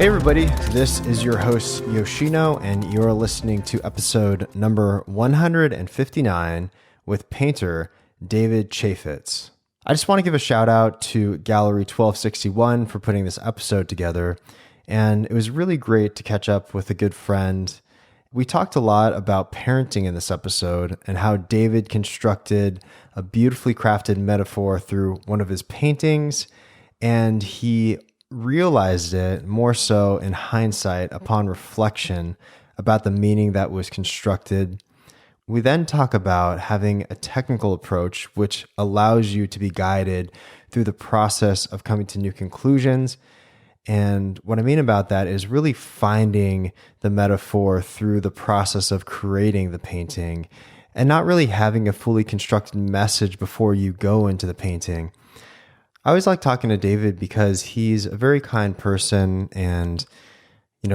Hey everybody, this is your host Yoshino, and you're listening to episode number 159 with painter David Cheifetz. I just want to give a shout out to Gallery 1261 for putting this episode together, and it was really great to catch up with a good friend. We talked a lot about parenting in this episode and how David constructed a beautifully crafted metaphor through one of his paintings, and he realized it more so in hindsight upon reflection about the meaning that was constructed. We then talk about having a technical approach which allows you to be guided through the process of coming to new conclusions. And what I mean about that is really finding the metaphor through the process of creating the painting and not really having a fully constructed message before you go into the painting. I always like talking to David because he's a very kind person, and,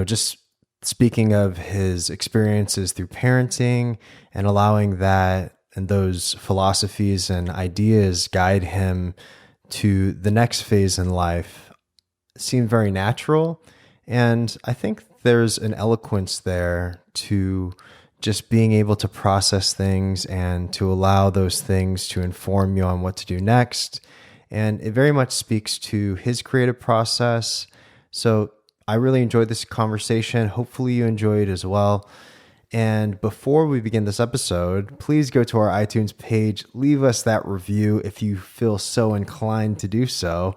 just speaking of his experiences through parenting and allowing that and those philosophies and ideas guide him to the next phase in life seemed very natural. And I think there's an eloquence there to just being able to process things and to allow those things to inform you on what to do next. And it very much speaks to his creative process. So I really enjoyed this conversation. Hopefully you enjoy it as well. And before we begin this episode, please go to our iTunes page, leave us that review if you feel so inclined to do so.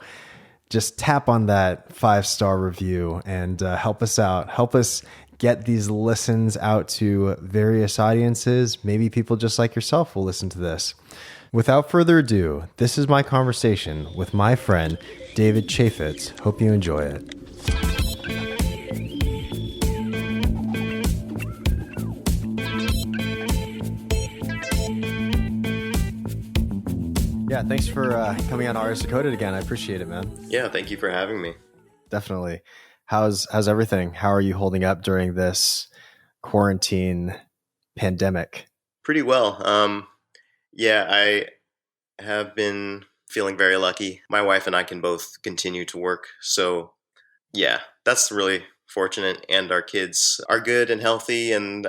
Just tap on that 5-star review and help us out. Help us get these listens out to various audiences. Maybe people just like yourself will listen to this. Without further ado, this is my conversation with my friend, David Cheifetz. Hope you enjoy it. Yeah, thanks for coming on Artist Decoded again. I appreciate it, man. Yeah, thank you for having me. Definitely. How's everything? How are you holding up during this quarantine pandemic? Pretty well. Yeah, I have been feeling very lucky. My wife and I can both continue to work. So yeah, that's really fortunate. And our kids are good and healthy. And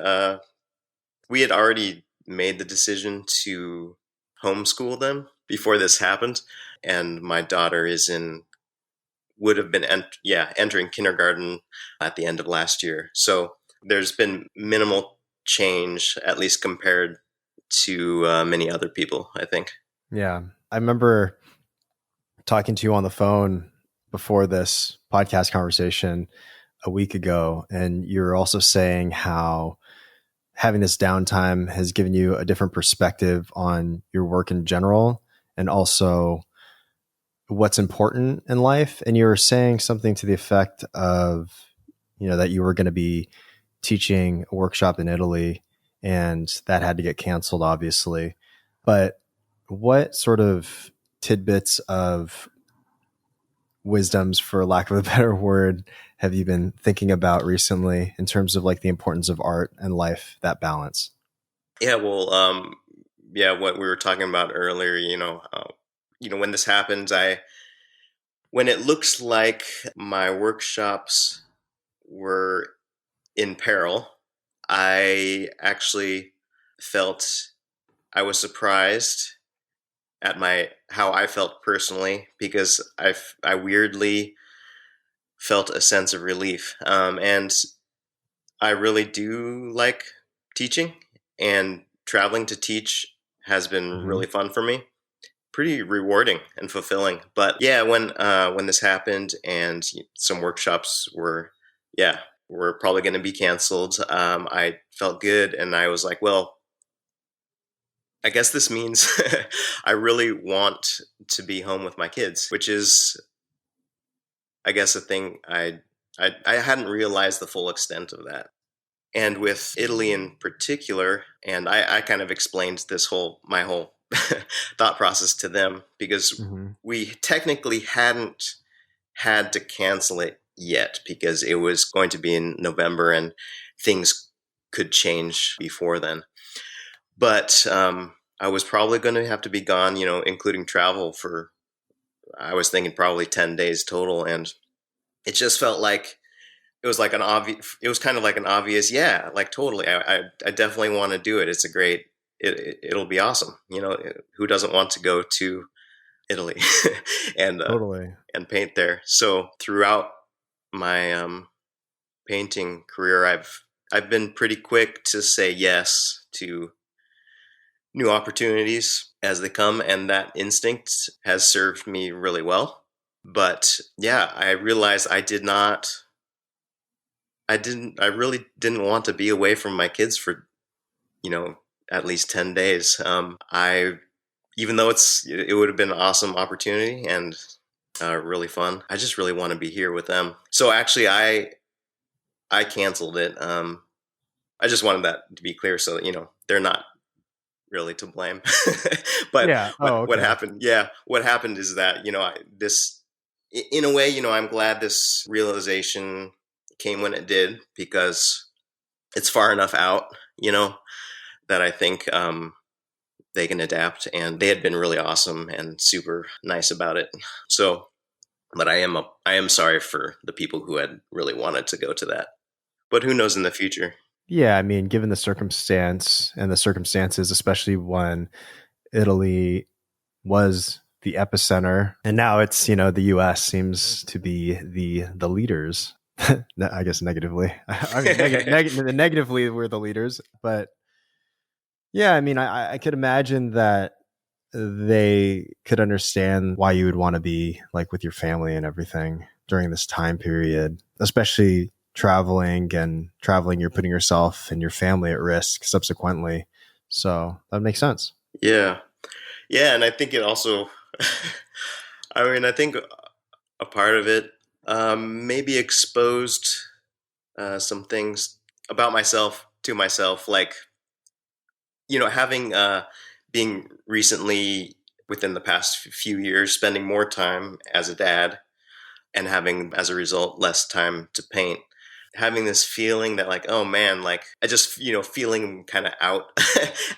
we had already made the decision to homeschool them before this happened. And my daughter would have been entering kindergarten at the end of last year. So there's been minimal change, at least compared to many other people, I think. Yeah. I remember talking to you on the phone before this podcast conversation a week ago, and you were also saying how having this downtime has given you a different perspective on your work in general and also what's important in life. And you were saying something to the effect of, that you were going to be teaching a workshop in Italy and that had to get canceled, obviously. But what sort of tidbits of wisdoms, for lack of a better word, have you been thinking about recently in terms of like the importance of art and life, that balance? Yeah, well, what we were talking about earlier, when this happens, when it looks like my workshops were in peril, I actually felt I was surprised at how I felt personally, because I weirdly felt a sense of relief. And I really do like teaching, and traveling to teach has been really fun for me. Pretty rewarding and fulfilling. But yeah, when this happened and some workshops were probably going to be canceled, I felt good, and I was like, well, I guess this means I really want to be home with my kids, which is, I guess, a thing I hadn't realized the full extent of that. And with Italy in particular, and I kind of explained my whole thought process to them, because we technically hadn't had to cancel it yet, because it was going to be in November and things could change before then. But I was probably going to have to be gone, including travel, I was thinking probably 10 days total. And it just felt like it was like it was kind of like an obvious, yeah, like totally. I definitely want to do it. It's a great, it'll be awesome. Who doesn't want to go to Italy and, Totally. and paint there? So throughout my, painting career, I've been pretty quick to say yes to new opportunities as they come, and that instinct has served me really well. But yeah, I realized I really didn't want to be away from my kids for, at least 10 days. Even though it would have been an awesome opportunity and really fun, I just really want to be here with them. So actually, I canceled it. I just wanted that to be clear, so that, they're not really to blame. But Yeah. Oh, what okay. happened? Yeah, what happened is that in a way, I'm glad this realization came when it did, because it's far enough out, that I think they can adapt, and they had been really awesome and super nice about it. So, but I am sorry for the people who had really wanted to go to that. But who knows in the future? Yeah, I mean, given the circumstance and the circumstances, especially when Italy was the epicenter, and now it's the U.S. seems to be the leaders. I guess negatively. I mean, negatively, we're the leaders, but yeah, I mean, I could imagine that they could understand why you would want to be like with your family and everything during this time period, especially traveling, you're putting yourself and your family at risk subsequently. So that makes sense. Yeah, yeah, and I think it also. I mean, I think a part of it maybe exposed some things about myself to myself, like having being recently within the past few years spending more time as a dad and having as a result less time to paint, having this feeling that like, oh man, like I just feeling kind of out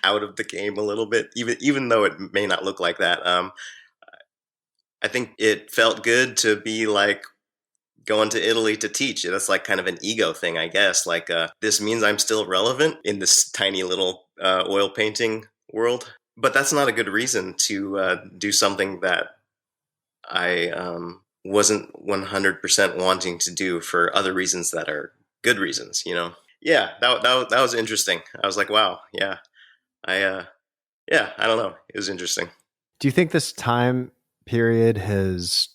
out of the game a little bit, even though it may not look like that. I think it felt good to be like going to Italy to teach. That's like kind of an ego thing, I guess. Like, this means I'm still relevant in this tiny little oil painting world. But that's not a good reason to do something that I wasn't 100% wanting to do for other reasons that are good reasons. Yeah, that was interesting. I was like, wow, yeah, I, yeah, I don't know. It was interesting. Do you think this time period has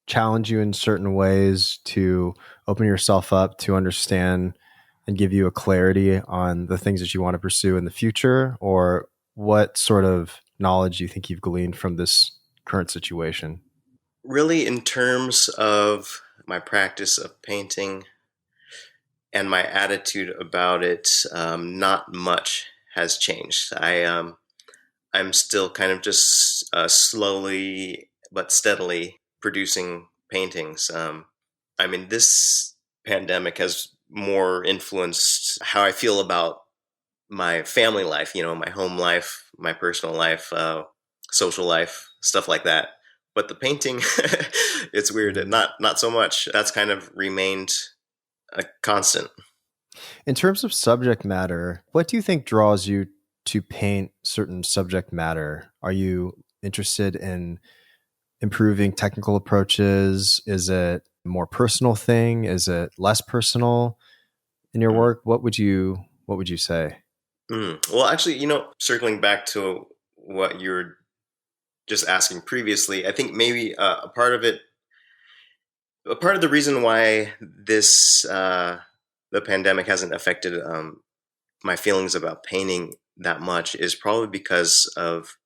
challenged you in certain ways to open yourself up to understand and give you a clarity on the things that you want to pursue in the future? Or what sort of knowledge do you think you've gleaned from this current situation? Really, in terms of my practice of painting and my attitude about it, not much has changed. I'm still kind of just slowly but steadily producing paintings. I mean, this pandemic has more influenced how I feel about my family life, my home life, my personal life, social life, stuff like that. But the painting, it's weird. Mhm. Not so much. That's kind of remained a constant. In terms of subject matter, what do you think draws you to paint certain subject matter? Are you interested in improving technical approaches? Is it a more personal thing? Is it less personal in your Mm. work? What would you say? Well, actually, circling back to what you were just asking previously, I think maybe a part of the reason why the pandemic hasn't affected my feelings about painting that much is probably because of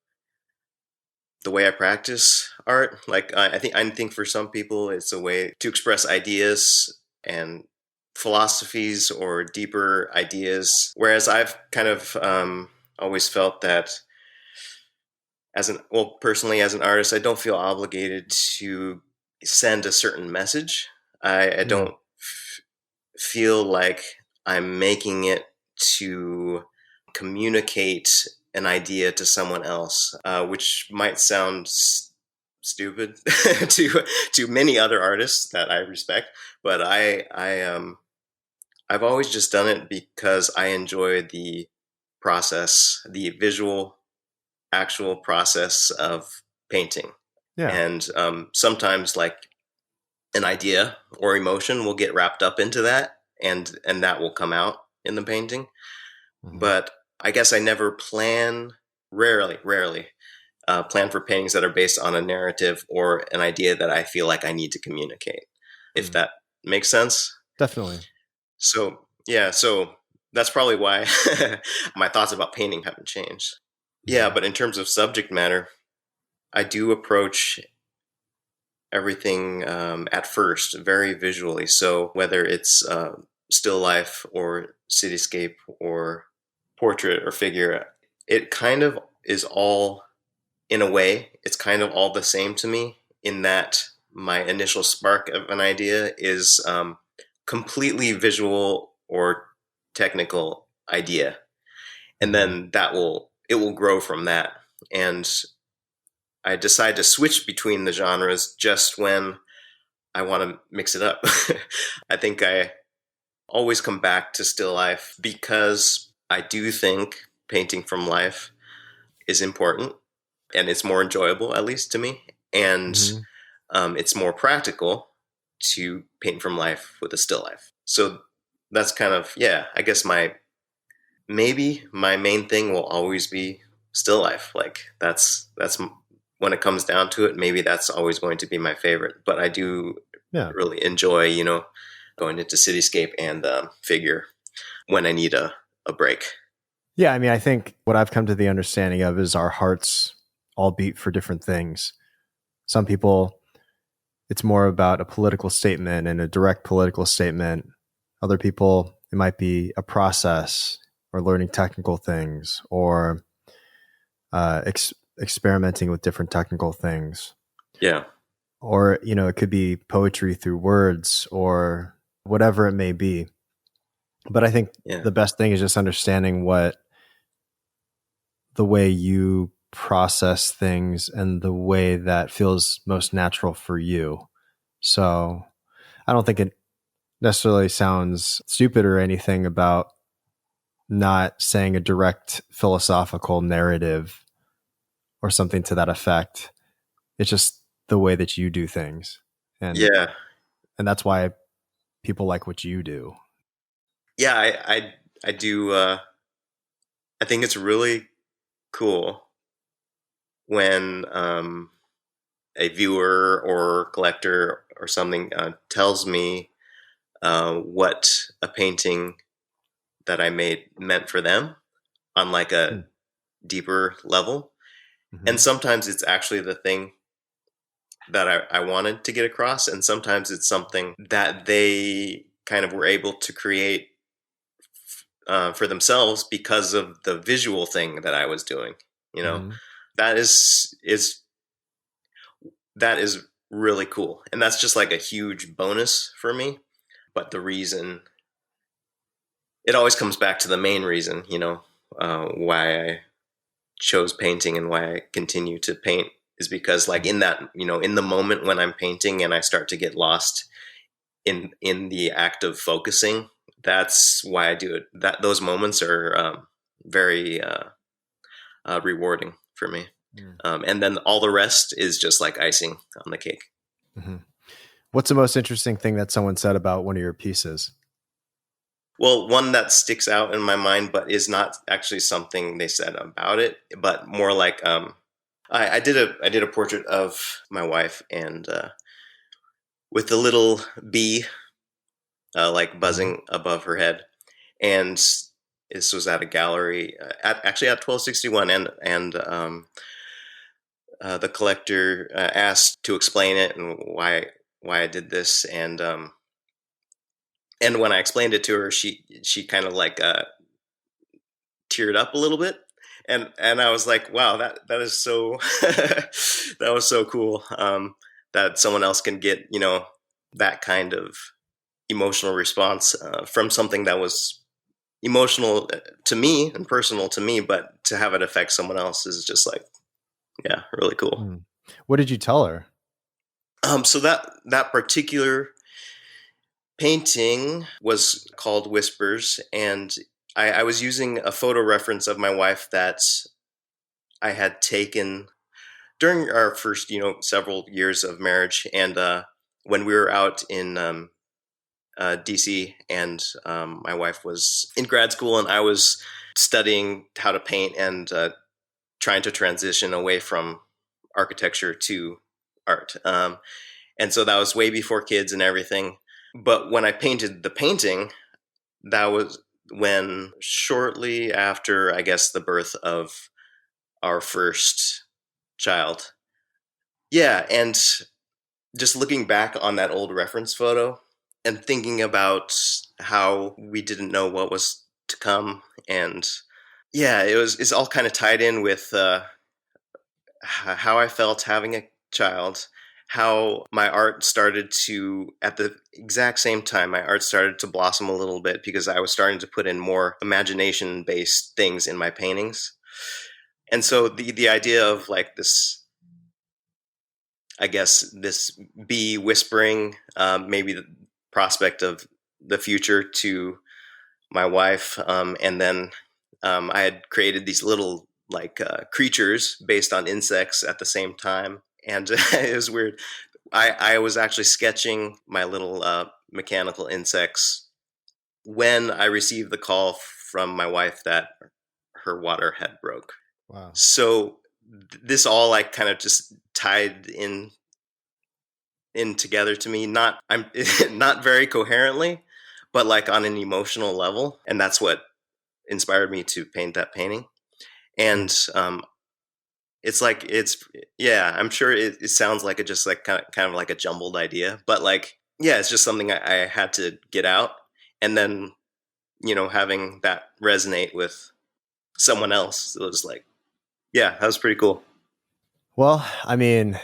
the way I practice art. Like, I think for some people it's a way to express ideas and philosophies or deeper ideas. Whereas I've kind of always felt that personally as an artist, I don't feel obligated to send a certain message. I Mm. don't feel like I'm making it to communicate an idea to someone else, which might sound stupid to many other artists that I respect, but I I've always just done it because I enjoy the process, the visual, actual process of painting. Yeah. And sometimes, like, an idea or emotion will get wrapped up into that, and that will come out in the painting. Hmm. But I guess I never plan, rarely plan for paintings that are based on a narrative or an idea that I feel like I need to communicate, if Mm. that makes sense. Definitely. So, yeah, so that's probably why my thoughts about painting haven't changed. Yeah, Mhm. but in terms of subject matter, I do approach everything at first very visually. So whether it's still life or cityscape or portrait or figure, it kind of is all, in a way, it's kind of all the same to me, in that my initial spark of an idea is completely visual or technical idea, and Mhm. then it will grow from that. And I decide to switch between the genres just when I want to mix it up. I think I always come back to still life because I do think painting from life is important, and it's more enjoyable, at least to me. And Mhm. it's more practical to paint from life with a still life. So that's kind of, yeah, I guess maybe my main thing will always be still life. Like that's when it comes down to it, maybe that's always going to be my favorite. But I do Yeah. really enjoy, going into cityscape and figure when I need a break. Yeah. I mean, I think what I've come to the understanding of is our hearts all beat for different things. Some people, it's more about a political statement and a direct political statement. Other people, it might be a process or learning technical things or experimenting with different technical things. Yeah, Or, it could be poetry through words or whatever it may be. But I think yeah, the best thing is just understanding what the way you process things and the way that feels most natural for you. So I don't think it necessarily sounds stupid or anything about not saying a direct philosophical narrative or something to that effect. It's just the way that you do things. And yeah, and that's why people like what you do. yeah. I do. I think it's really cool when a viewer or collector or something tells me what a painting that I made meant for them on like a deeper level. Mm-hmm. And sometimes it's actually the thing that I wanted to get across, and sometimes it's something that they kind of were able to create for themselves because of the visual thing that I was doing. You know, Mm-hmm. that is that is really cool, and that's just like a huge bonus for me. But the reason, it always comes back to the main reason, why I chose painting and why I continue to paint, is because, like, in that, in the moment when I'm painting and I start to get lost in the act of focusing, that's why I do it. That those moments are very rewarding for me. And then all the rest is just like icing on the cake. Mm-hmm. What's the most interesting thing that someone said about one of your pieces? Well, one that sticks out in my mind, but is not actually something they said about it, but more like I did a portrait of my wife, and with the little bee like Mm-hmm. buzzing above her head, and this was at a gallery actually at 1261, and the collector asked to explain it and why I did this, and when I explained it to her, she kind of like teared up a little bit, and I was like, wow, that is so that was so cool, that someone else can get that kind of emotional response from something that was emotional to me and personal to me, but to have it affect someone else is just like, yeah, really cool. Mm. What did you tell her? So that particular painting was called Whispers, and I was using a photo reference of my wife that I had taken during our first, several years of marriage, and when we were out in DC, and my wife was in grad school, and I was studying how to paint and trying to transition away from architecture to art. And so that was way before kids and everything. But when I painted the painting, that was when shortly after, I guess, the birth of our first child. Yeah, and just looking back on that old reference photo and thinking about how we didn't know what was to come, and yeah, it's all kind of tied in with how I felt having a child, how my art started to, at the exact same time, my art started to blossom a little bit because I was starting to put in more imagination based things in my paintings. And so the idea of like this, I guess, this bee whispering, maybe the prospect of the future to my wife. And then I had created these little like creatures based on insects at the same time. And it was weird. I was actually sketching my little mechanical insects when I received the call from my wife that her water had broke. Wow. So this all like kind of just tied in together to me. I'm not very coherently, but like on an emotional level, and that's what inspired me to paint that painting. And it's like I'm sure it sounds like it just like kind of like a jumbled idea, but like it's just something I had to get out, and then having that resonate with someone else, it was like that was pretty cool. Well, I mean,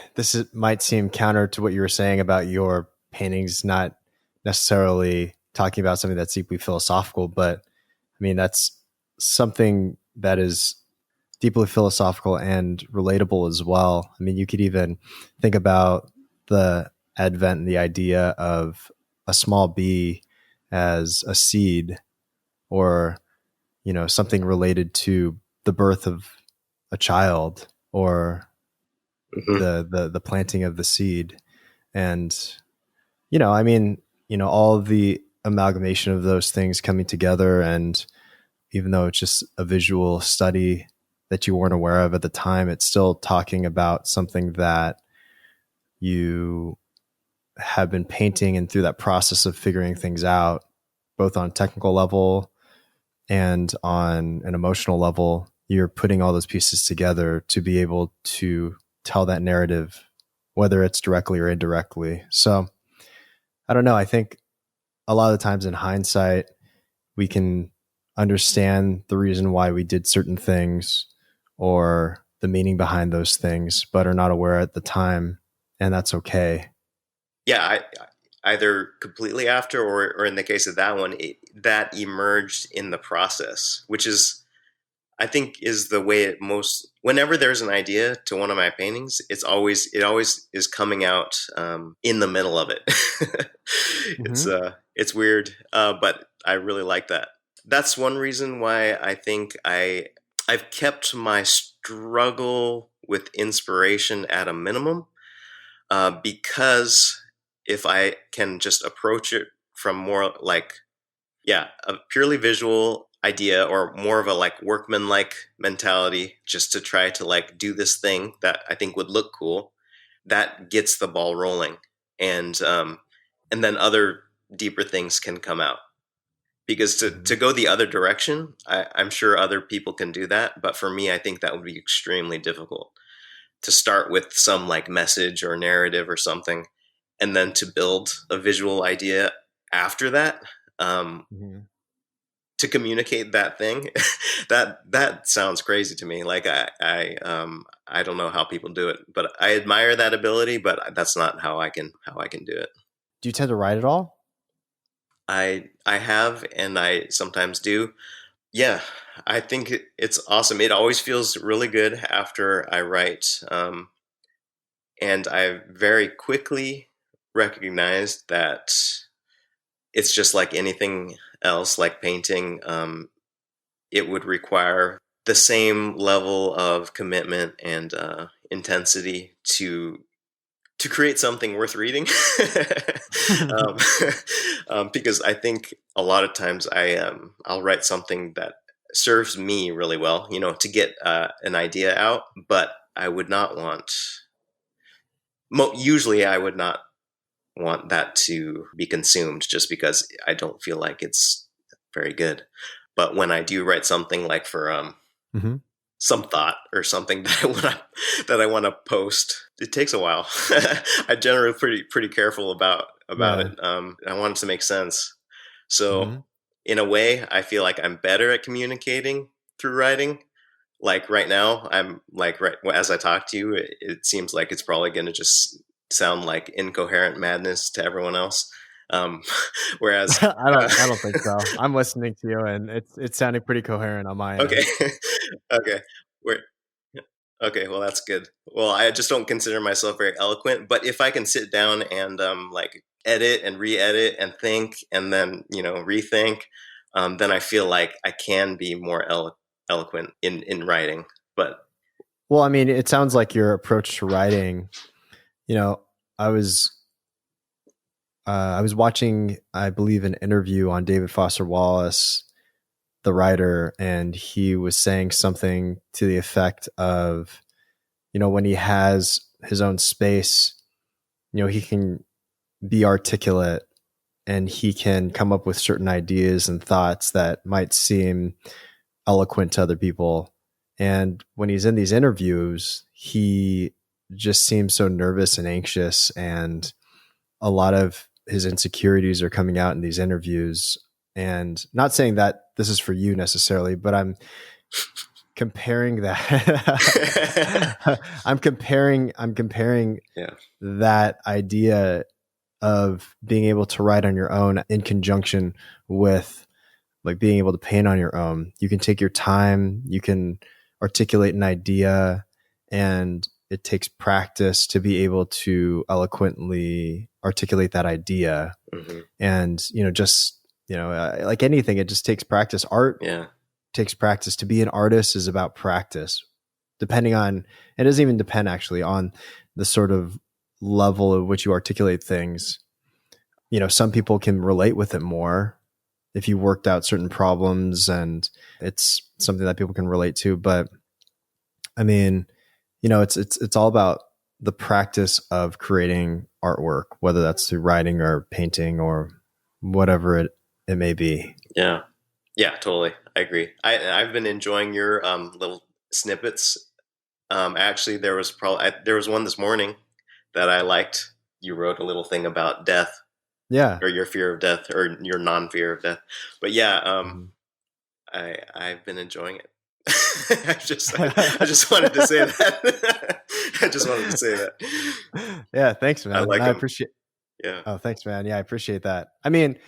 might seem counter to what you were saying about your paintings not necessarily talking about something that's deeply philosophical, but I mean, that's something that is deeply philosophical and relatable as well. I mean, you could even think about the advent and the idea of a small bee as a seed, or, something related to the birth of a child, or the planting of the seed. And, I mean, all of the amalgamation of those things coming together, and even though it's just a visual study that you weren't aware of at the time, it's still talking about something that you have been painting, and through that process of figuring things out, both on a technical level and on an emotional level, you're putting all those pieces together to be able to tell that narrative, whether it's directly or indirectly. So I don't know. I think a lot of the times in hindsight, we can understand the reason why we did certain things or the meaning behind those things, but are not aware at the time. And that's okay. Yeah, either completely after, or in the case of that one, that emerged in the process, which is, I think, is the way it most. Whenever there's an idea to one of my paintings, it always is coming out in the middle of it. It's weird, but I really like that. That's one reason why I think I've kept my struggle with inspiration at a minimum, because if I can just approach it from more like, a purely visual idea, or more of a like workman-like mentality, just to try to like do this thing that I think would look cool, that gets the ball rolling. And then other deeper things can come out. Because to go the other direction, I'm sure other people can do that. But for me, I think that would be extremely difficult, to start with some like message or narrative or something, and then to build a visual idea after that, to communicate that thing. that sounds crazy to me. Like I don't know how people do it, but I admire that ability, but that's not how I can do it. Do you tend to write at all? I have, and I sometimes do. Yeah, I think it's awesome. It always feels really good after I write. And I very quickly recognized that it's just like anything else, like painting. It would require the same level of commitment and intensity to create something worth reading. um, because I think a lot of times I'll write something that serves me really well, to get an idea out, but I would not want. Usually, I would not want that to be consumed just because I don't feel like it's very good. But when I do write something like for Mm-hmm. some thought or something that I want to post, it takes a while. I generally pretty careful about Yeah. it. I want it to make sense. So Mm-hmm. in a way, I feel like I'm better at communicating through writing. Like right now, I'm like right as I talk to you, it seems like it's probably going to just sound like incoherent madness to everyone else. Whereas, I don't think so. I'm listening to you, and it's sounding pretty coherent on my okay, end. okay, we're okay. Well, that's good. Well, I just don't consider myself very eloquent, but if I can sit down and like edit and re-edit and think and then rethink, then I feel like I can be more eloquent in writing. But Well, I mean, it sounds like your approach to writing. You know, I was I was watching, I believe, an interview on David Foster Wallace, the writer, and he was saying something to the effect of, when he has his own space, he can be articulate and he can come up with certain ideas and thoughts that might seem eloquent to other people. And when he's in these interviews, he just seems so nervous and anxious, and a lot of his insecurities are coming out in these interviews. And not saying that this is for you necessarily, but I'm comparing that. I'm comparing yeah, that idea of being able to write on your own in conjunction with like being able to paint on your own. You can take your time, you can articulate an idea, and it takes practice to be able to eloquently articulate that idea. mm-hmm. And, like anything, it just takes practice. Art takes practice. To be an artist is about practice. Depending on, it doesn't even depend actually on the sort of level at which you articulate things. Some people can relate with it more if you worked out certain problems and it's something that people can relate to. But I mean, it's all about the practice of creating artwork, whether that's through writing or painting or whatever it may be. Yeah, totally. I agree. I've been enjoying your little snippets. Actually, there was one this morning that I liked. You wrote a little thing about death. Yeah. Or your fear of death, or your non-fear of death. But yeah, Mm-hmm. I've been enjoying it. I just wanted to say that. I just wanted to say that. Yeah, thanks, man. I I appreciate. Yeah. Oh, thanks, man. Yeah, I appreciate that. I mean,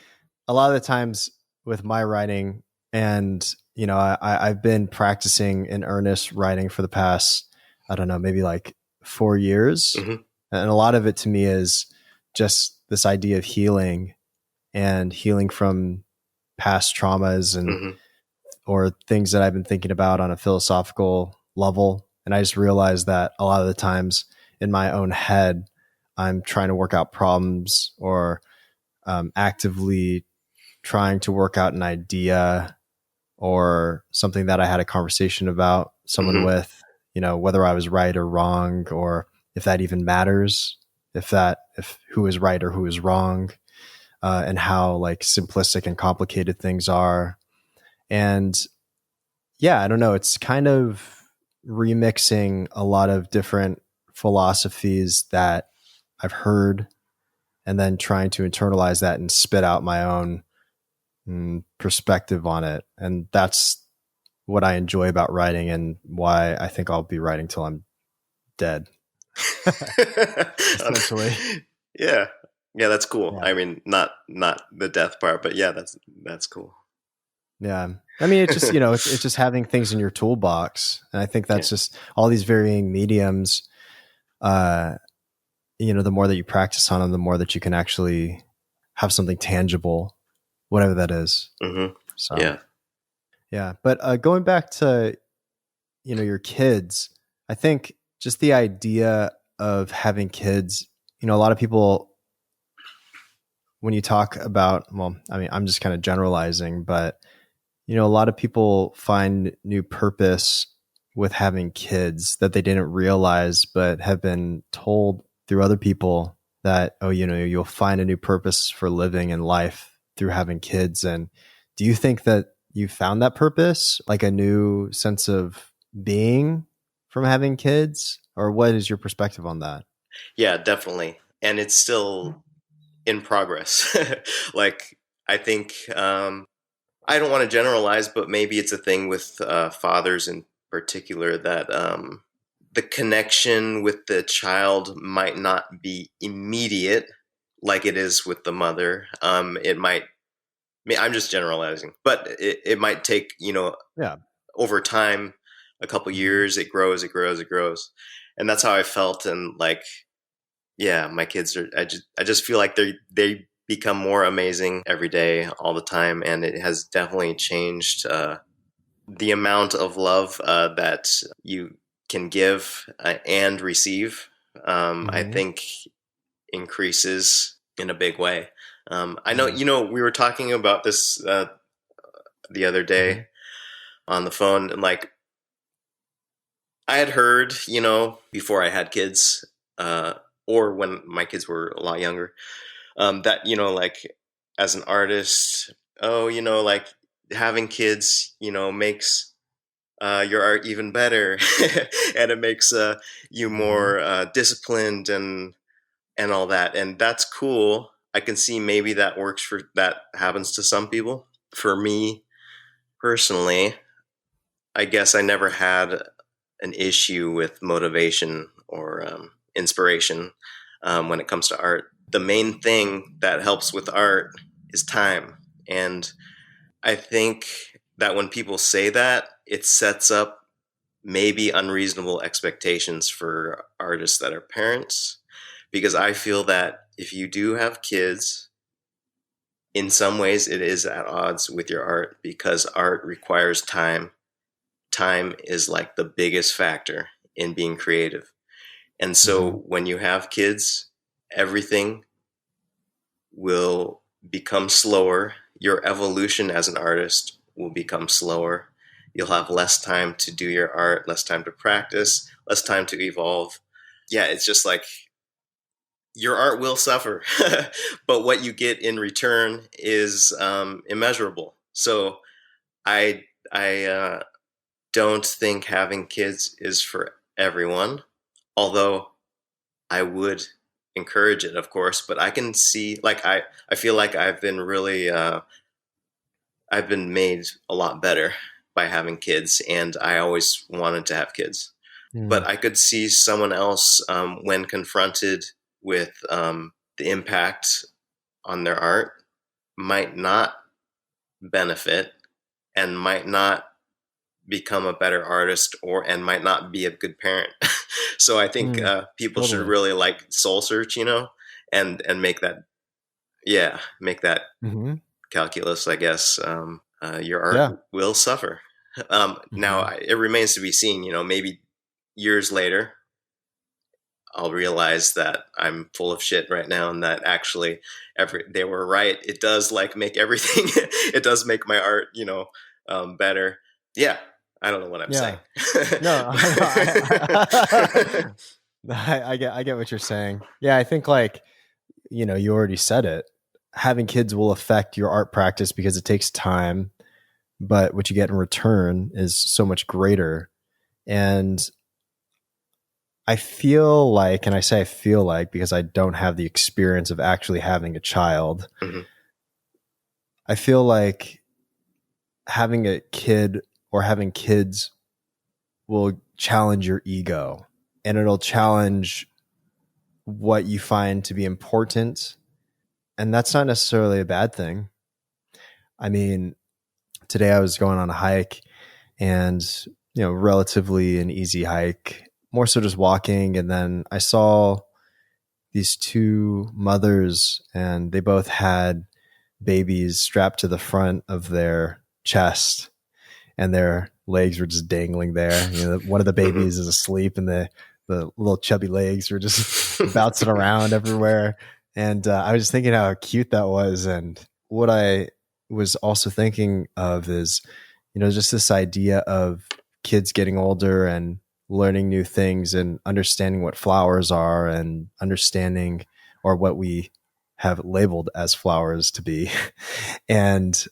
a lot of the times with my writing, and I've been practicing in earnest writing for the past, I don't know, maybe like 4 years, mm-hmm. and a lot of it to me is just this idea of healing and healing from past traumas and Mm-hmm. or things that I've been thinking about on a philosophical level. And I just realized that a lot of the times in my own head, I'm trying to work out problems or actively trying to work out an idea or something that I had a conversation about someone mm-hmm. with, whether I was right or wrong, or if that even matters, if who is right or who is wrong, and how like simplistic and complicated things are. And yeah, I don't know. It's kind of remixing a lot of different philosophies that I've heard and then trying to internalize that and spit out my own perspective on it. And that's what I enjoy about writing and why I think I'll be writing till I'm dead. Essentially. Yeah, that's cool. Yeah. I mean, not the death part, but yeah, that's cool. Yeah. I mean, it's just, it's just having things in your toolbox. And I think that's just all these varying mediums. The more that you practice on them, the more that you can actually have something tangible whatever that is. Mm-hmm. So Yeah. yeah. But going back to, your kids, I think just the idea of having kids, a lot of people, when you talk about, well, I mean, I'm just kind of generalizing, but a lot of people find new purpose with having kids that they didn't realize, but have been told through other people that, oh, you'll find a new purpose for living in life through having kids. And do you think that you found that purpose, like a new sense of being from having kids? Or what is your perspective on that? Yeah, definitely. And it's still in progress. Like, I think, I don't want to generalize, but maybe it's a thing with fathers in particular that the connection with the child might not be immediate like it is with the mother. It might, I'm just generalizing, but it might take, Yeah. over time, a couple years, it grows, it grows, it grows. And that's how I felt. And like, yeah, my kids are, I just feel like they become more amazing every day, all the time. And it has definitely changed the amount of love that you can give and receive. I Mm-hmm. think increases in a big way. I know, Mm-hmm. we were talking about this the other Mm-hmm. day on the phone, and like, I had heard, before I had kids, or when my kids were a lot younger, that, like, as an artist, oh, like, having kids, makes your art even better, and it makes you Mm-hmm. more disciplined and all that, and that's cool. I can see maybe that happens to some people. For me personally, I guess I never had an issue with motivation or inspiration when it comes to art. The main thing that helps with art is time. And I think that when people say that, it sets up maybe unreasonable expectations for artists that are parents. Because I feel that if you do have kids, in some ways it is at odds with your art because art requires time. Time is like the biggest factor in being creative. And Mm-hmm. so when you have kids, everything will become slower. Your evolution as an artist will become slower. You'll have less time to do your art, less time to practice, less time to evolve. Yeah, it's just like your art will suffer, but what you get in return is immeasurable. So I don't think having kids is for everyone, although I would encourage it, of course. But I can see, like, I feel like I've been made a lot better by having kids, and I always wanted to have kids. But I could see someone else when confronted with the impact on their art might not benefit and might not become a better artist and might not be a good parent. So I think Mm-hmm. people should Totally. really like soul search, and make that Mm-hmm. calculus, I guess. Your art Yeah. will suffer. Now Mm-hmm. it remains to be seen. Maybe years later, I'll realize that I'm full of shit right now, and that actually, they were right. It does like make everything. It does make my art, better. Yeah, I don't know what I'm saying. Yeah. No, I get what you're saying. Yeah, I think like, you already said it. Having kids will affect your art practice because it takes time, but what you get in return is so much greater. And I feel like, and I say I feel like because I don't have the experience of actually having a child, Mhm. I feel like having a kid or having kids will challenge your ego, and it'll challenge what you find to be important. And that's not necessarily a bad thing. I mean, today I was going on a hike and, relatively an easy hike, more so just walking. And then I saw these two mothers and they both had babies strapped to the front of their chest, and their legs were just dangling there. One of the babies is asleep, and the little chubby legs were just bouncing around everywhere. And I was just thinking how cute that was. And what I was also thinking of is, just this idea of kids getting older and learning new things and understanding what flowers are and understanding, or what we have labeled as flowers to be. and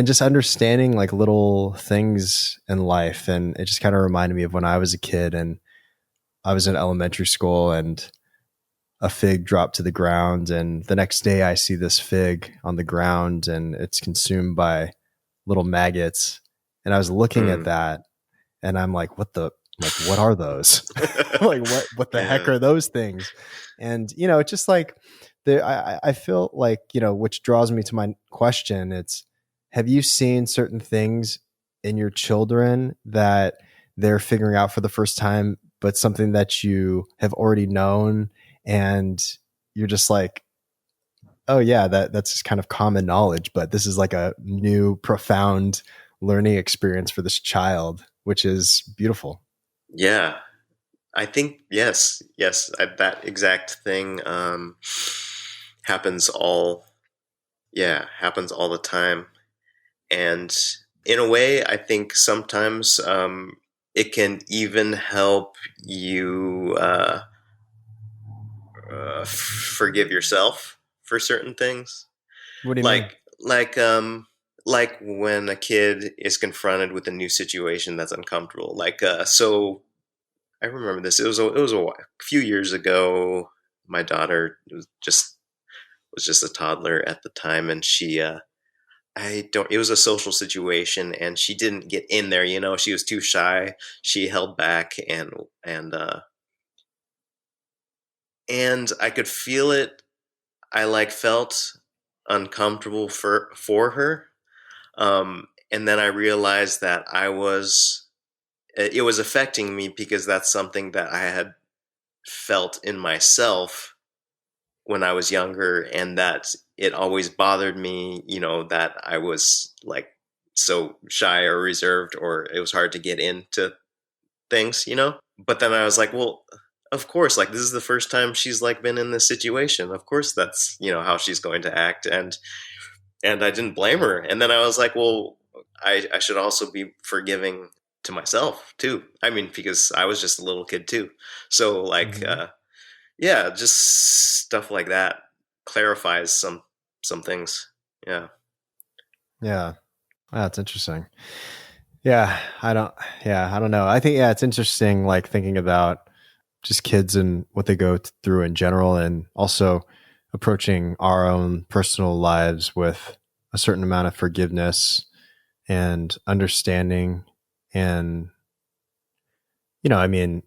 just understanding like little things in life. And it just kind of reminded me of when I was a kid and I was in elementary school, and a fig dropped to the ground, and the next day I see this fig on the ground and it's consumed by little maggots. And I was looking at that, and I'm like, what are those? Like, what the heck are those things? And, it's just like, I feel like, which draws me to my question. It's, have you seen certain things in your children that they're figuring out for the first time, but something that you have already known, and you're just like, oh yeah, that's just kind of common knowledge, but this is like a new, profound learning experience for this child, which is beautiful. Yeah, I think yes, that exact thing happens all the time. And in a way, I think sometimes it can even help you forgive yourself for certain things. What do you mean? Like when a kid is confronted with a new situation that's uncomfortable. So I remember this. It was a few years ago. My daughter was just a toddler at the time, and she it was a social situation, and she didn't get in there, she was too shy. She held back, and I could feel it. I felt uncomfortable for her. And then I realized that it was affecting me because that's something that I had felt in myself when I was younger, and that it always bothered me, that I was like so shy or reserved, or it was hard to get into things. But then I was like, well, of course, like this is the first time she's like been in this situation. Of course that's, how she's going to act. And I didn't blame her. And then I was like, well, I should also be forgiving to myself too. I mean, because I was just a little kid too. So like, just stuff like that clarifies some things. Yeah. Yeah. That's interesting. Yeah. I don't know. I think, it's interesting, like thinking about just kids and what they go through in general, and also approaching our own personal lives with a certain amount of forgiveness and understanding. And, I mean,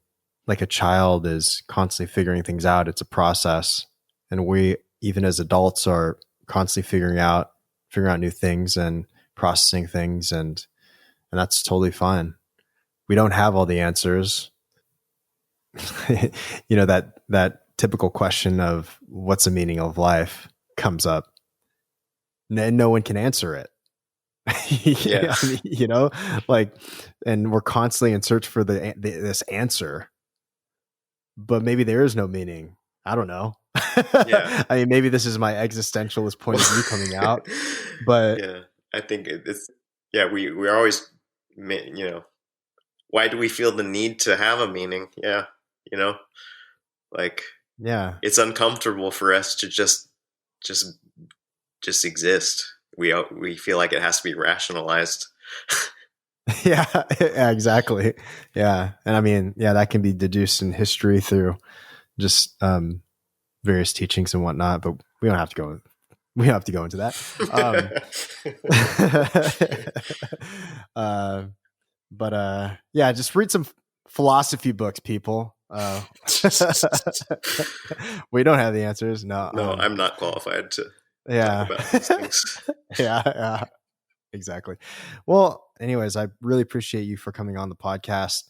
like a child is constantly figuring things out. It's a process. And we, even as adults, are constantly figuring out new things and processing things. And that's totally fine. We don't have all the answers. That typical question of what's the meaning of life comes up, and no one can answer it. Yeah. I mean, and we're constantly in search for this answer, but maybe there is no meaning. I don't know. Yeah. I mean, maybe this is my existentialist point of view coming out, but yeah, I think it's we're always, why do we feel the need to have a meaning? Yeah. Like, yeah, it's uncomfortable for us to just exist. We feel like it has to be rationalized. yeah, exactly. Yeah. And I mean, that can be deduced in history through just various teachings and whatnot, but we don't have to go into that. Just read some philosophy books, people. We don't have the answers. No, I'm not qualified to talk about these things. yeah, exactly. Well, anyways, I really appreciate you for coming on the podcast,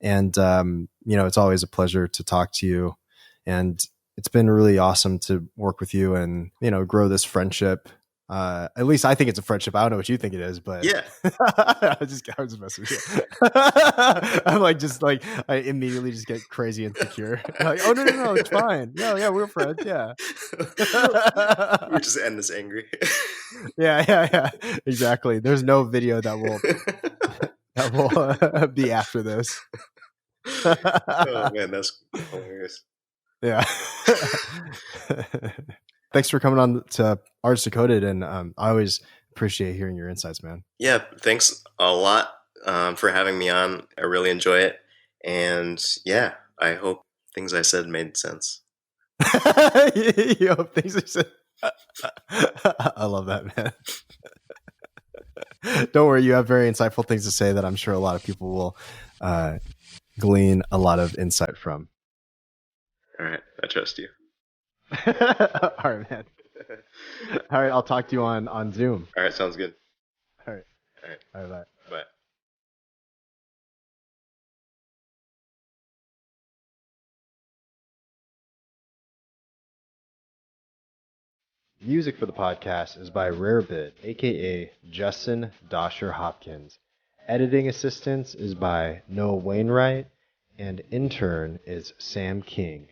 and it's always a pleasure to talk to you, and it's been really awesome to work with you and grow this friendship At least I think it's a friendship. I don't know what you think it is, but Yeah. I was just messing with you. I'm like, I immediately just get crazy insecure. Like, oh no, it's fine. No, yeah, we're friends. Yeah. We just end this angry. Yeah, exactly. There's no video that will be after this. Oh man, that's hilarious. Yeah. Thanks for coming on to Arts Decoded, and I always appreciate hearing your insights, man. Yeah, thanks a lot for having me on. I really enjoy it, and yeah, I hope things I said made sense. You hope things are said. I love that, man. Don't worry, you have very insightful things to say that I'm sure a lot of people will glean a lot of insight from. All right, I trust you. All right, man. All right, I'll talk to you on Zoom. All right, sounds good. All right. All right. Bye. Bye. Music for the podcast is by Rarebit, aka Justin Dosher Hopkins. Editing assistance is by Noah Wainwright, and intern is Sam King.